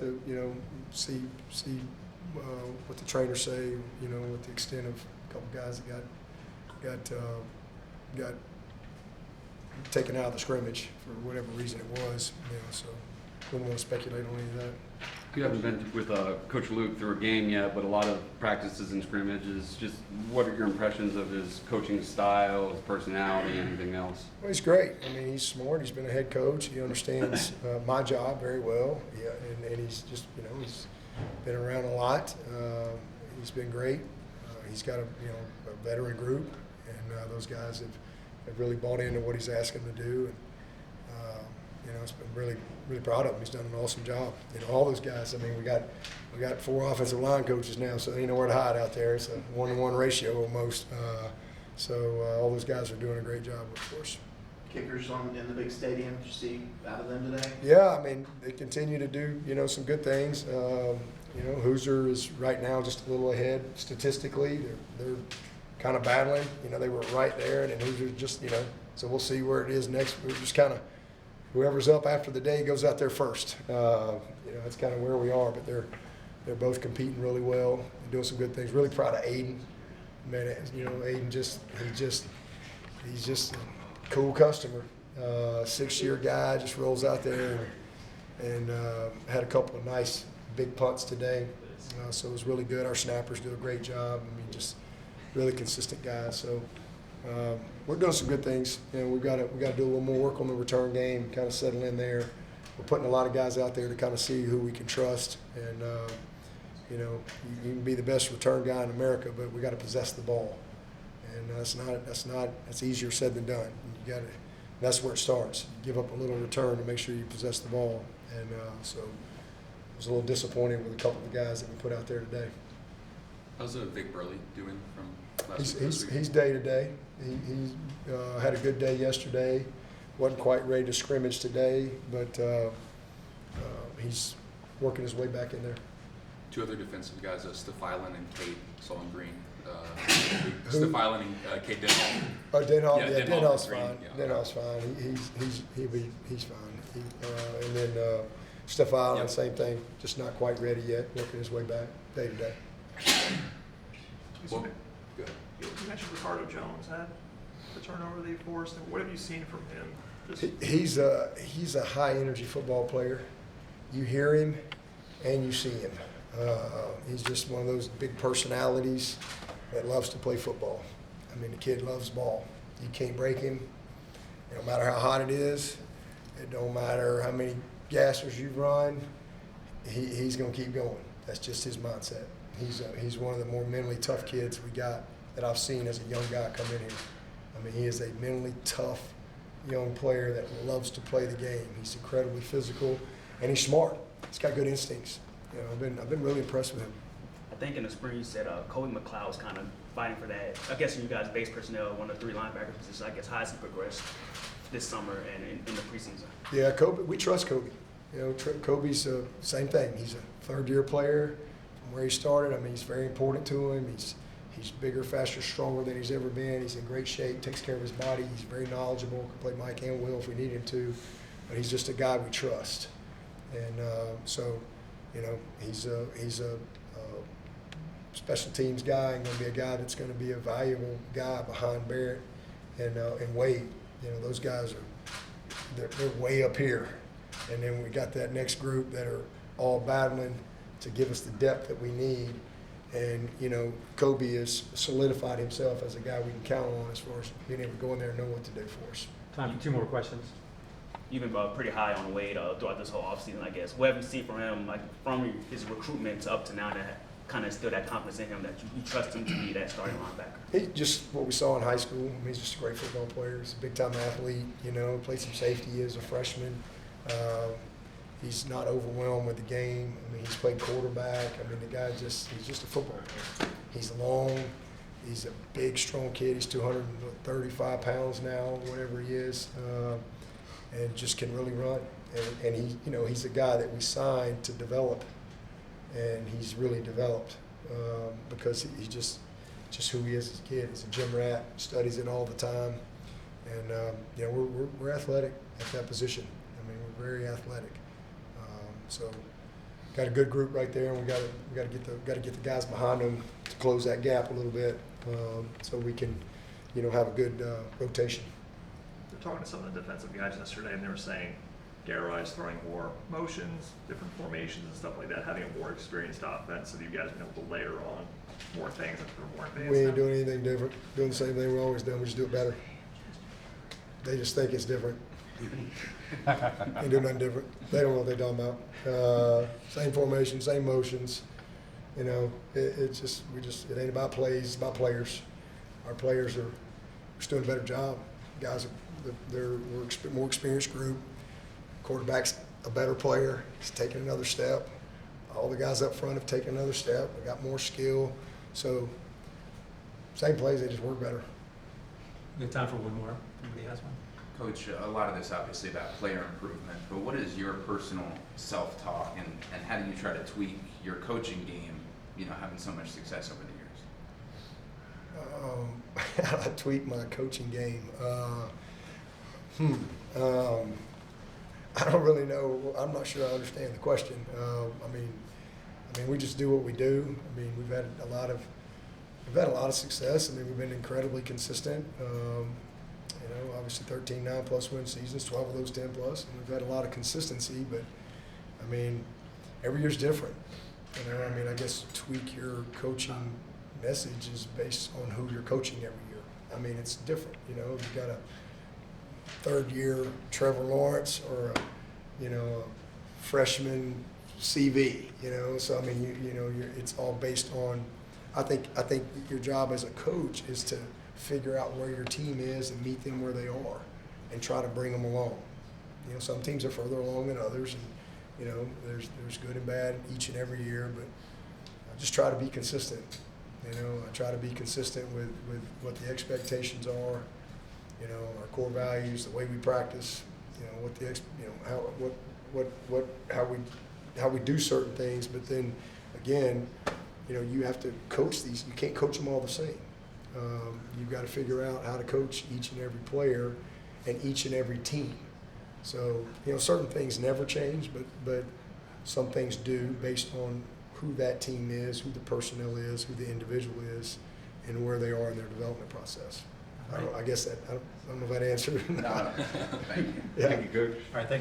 to, see what the trainers say, with the extent of a couple guys that got taken out of the scrimmage for whatever reason it was, so wouldn't want to speculate on any of that. You haven't been with Coach Luke through a game yet, but a lot of practices and scrimmages. Just what are your impressions of his coaching style, his personality, anything else? Well, he's great. I mean, he's smart. He's been a head coach. He understands my job very well. Yeah, and he's just, he's been around a lot. He's been great. He's got a veteran group, and those guys have really bought into what he's asking them to do. And, it's been really proud of him. He's done an awesome job. All those guys. I mean, we got 4 offensive line coaches now, so they know where to hide out there. It's a 1-to-1 ratio almost. So all those guys are doing a great job for us. Kickers in the big stadium. Did you see out of them today? Yeah, I mean, they continue to do some good things. Hoosier is right now just a little ahead statistically. They're kind of battling. They were right there, and then Hoosier just So we'll see where it is next. We're just kind of whoever's up after the day goes out there first. That's kind of where we are. But they're both competing really well. They're doing some good things. Really proud of Aiden. Man, Aiden he's just a cool customer. 6-year guy, just rolls out there and had a couple of nice big punts today. So it was really good. Our snappers do a great job. I mean, just really consistent guys. So we're doing some good things. We've got to do a little more work on the return game, kind of settle in there. We're putting a lot of guys out there to kind of see who we can trust. And you can be the best return guy in America, but we got to possess the ball. And that's easier said than done. That's where it starts. You give up a little return to make sure you possess the ball. And so it was a little disappointing with a couple of the guys that we put out there today. How's Vic Burley doing from last week? He's day to day. He had a good day yesterday. Wasn't quite ready to scrimmage today, but he's working his way back in there. 2 other defensive guys, Steph Island and Kate Solon Green. Steph Island and Kate Denhall. Oh, Denhall. Yeah, Denhall's fine. Yeah. Denhall's fine. He's fine. And then Steph Island, same thing. Just not quite ready yet. Working his way back day to day. Well, good. You mentioned Ricardo Jones had the turnover that he forced. And what have you seen from him? He's a high energy football player. You hear him and you see him. He's just one of those big personalities that loves to play football. I mean, the kid loves ball. You can't break him. No matter how hot it is, it don't matter how many gassers you run, he's going to keep going. That's just his mindset. He's one of the more mentally tough kids we got that I've seen as a young guy come in here. I mean, he is a mentally tough young player that loves to play the game. He's incredibly physical, and he's smart. He's got good instincts. I've been really impressed with him. I think in the spring you said Kobe McLeod was kind of fighting for that. I guess in you guys' base personnel, one of the 3 linebacker positions. I guess how has he progressed this summer and in the preseason? Yeah, Kobe. We trust Kobe. Kobe's same thing. He's a 3rd-year player from where he started. I mean, he's very important to him. He's bigger, faster, stronger than he's ever been. He's in great shape. Takes care of his body. He's very knowledgeable. Can play Mike and Will if we need him to. But he's just a guy we trust. And he's a special teams guy and going to be a guy that's going to be a valuable guy behind Barrett and Wade. Those guys they're way up here. And then we got that next group that are all battling to give us the depth that we need. And, Kobe has solidified himself as a guy we can count on as far as being able to go in there and know what to do for us. Time for 2 more questions. You've been pretty high on Wade throughout this whole offseason, I guess. What have you seen from him, like from his recruitment up to now, that kind of instilled that confidence in him that you trust him to be that starting linebacker? He just what we saw in high school. I mean, he's just a great football player. He's a big-time athlete. Played some safety as a freshman. He's not overwhelmed with the game. I mean, he's played quarterback. I mean, the guy he's just a football player. He's long. He's a big, strong kid. He's 235 pounds now, whatever he is, and just can really run. And he's a guy that we signed to develop, and he's really developed because he's just who he is as a kid. He's a gym rat, studies it all the time, and we're athletic at that position. I mean, we're very athletic. So got a good group right there, and we got to get the guys behind them to close that gap a little bit, so we can, you know, have a good rotation. They're talking to some of the defensive guys yesterday, and they were saying Garrett's throwing more motions, different formations and stuff like that, having a more experienced offense, so that you guys been able to layer on more things and they're more advanced. We ain't now. doing anything different, doing the same thing we always done, we just do it better. They just think it's different. Ain't doing nothing different. They don't know what they're talking about. Same formation, same motions. You know, it ain't about plays, it's about players. Our players are just doing a better job. Guys, we're a more experienced group. Quarterback's a better player. He's taking another step. All the guys up front have taken another step. They got more skill. So, same plays, they just work better. We have time for one more. Anybody has one? Coach, a lot of this obviously about player improvement, but what is your personal self-talk and how do you try to tweak your coaching game, you know, having so much success over the years? How do I tweak my coaching game? I don't really know. I'm not sure I understand the question. I mean, we just do what we do. I mean, we've had a lot of success. I mean, we've been incredibly consistent. You know, obviously 13 9+ win seasons, 12 of those 10+, and we've had a lot of consistency. But I mean, every year's different. You know, I mean, I guess tweak your coaching message is based on who you're coaching every year. I mean, it's different. You know, you've got a third-year Trevor Lawrence or a freshman CV. You know, so I mean, it's all based on. I think your job as a coach is to figure out where your team is and meet them where they are, and try to bring them along. You know, some teams are further along than others, and you know, there's good and bad each and every year. But I just try to be consistent. You know, I try to be consistent with what the expectations are. You know, our core values, the way we practice. You know, how we do certain things. But then again, you know, you have to coach these. You can't coach them all the same. You've got to figure out how to coach each and every player and each and every team. So, you know, certain things never change, but some things do based on who that team is, who the personnel is, who the individual is, and where they are in their development process. I guess I don't know if that answered. No, thank you. Yeah. Thank you, Coach. All right, thank you.